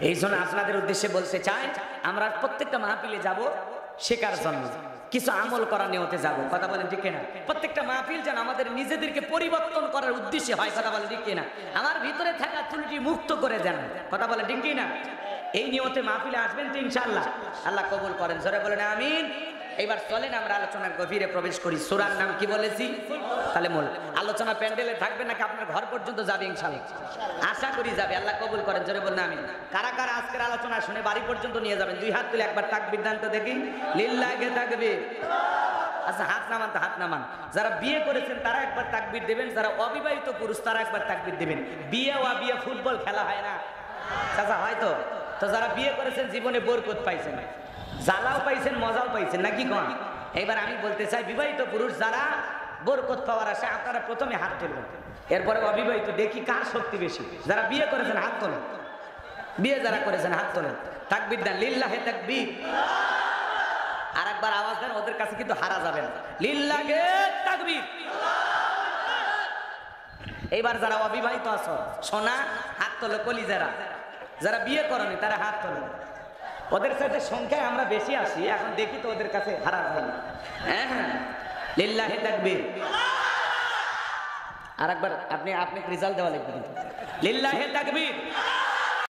এই জন্য আপনাদের উদ্দেশ্যে বলতে চাই, আমরা প্রত্যেকটা মাহফিলে যাব শেখার জন্য, কিছু আমল করা নিয়তে যাব। কথা বলেন ঠিক কিনা? প্রত্যেকটা মাহফিল যেন আমাদের নিজেদেরকে পরিবর্তন করার উদ্দেশ্যে হয়। কথা বলেন ঠিক কিনা? আমার ভিতরে থাকা ত্রুটি মুক্ত করে দেন। কথা বলেন ঠিক কিনা? এই নিয়তে মাহফিলে আসবেন তো ইনশাআল্লাহ। আল্লাহ কবুল করেন। জোরে বলেন আমিন। এবার চলেন আমরা আলোচনার গভীরে প্রবেশ করি। সূরার নাম কি বলেছি? তাহলে মূল আলোচনা প্যান্ডেলে থাকবে নাকি আপনার ঘর পর্যন্ত যাবে? ইনশাআল্লাহ আশা করি যাবে। আল্লাহ কবুল করেন। জোরে বলেন আমিন। কারা কারা আজকের আলোচনা শুনে বাড়ি পর্যন্ত নিয়ে যাবেন? দুই হাত তুলে একবার তাকবীর দেন তো দেখি। লিল্লাহি তাকবীর। আচ্ছা হাত নামান তো, হাত নামান। যারা বিয়ে করেছেন তারা একবার তাকবীর দেবেন, যারা অবিবাহিত পুরুষ তারা একবার তাকবীর দেবেন। বিয়ে ও বিয়ে ফুটবল খেলা হয় না চাচা? হয়তো। তো যারা বিয়ে করেছেন জীবনে বরকত পাইছেন, জ্বালাও পাইছেন, মজাও পাইছেন, নাকি কম? এবার আমি বলতে চাই, বিবাহিত পুরুষ যারা বরকত পাওয়ার আসে আপনারা প্রথমে হাত তুলবেন, এরপরে অবিবাহিত দেখি কার শক্তি বেশি। যারা বিয়ে করেছেন হাত তোলেন, বিয়ে যারা করেছেন হাত তোলেন। তাকবীর দেন, লিল্লাহি তাকবীর। আর একবার আওয়াজ দেন, ওদের কাছে কিন্তু হারা যাবেন। লিল্লাহি তাকবীর। এইবার যারা অবিবাহিত আছো সোনা হাত তোলো, কলিজারা। যারা বিয়ে করেনি তারা হাত তোলো। ওদের সাথে সংখ্যায় আমরা বেশি আসি, এখন দেখি তো ওদের কাছে হারা যায় না। হ্যাঁ হ্যাঁ, লিল্লাহি তাকবীর। আর একবার আপনি রেজাল্ট দেওয়া লিখবেন, লিল্লাহি তাকবীর।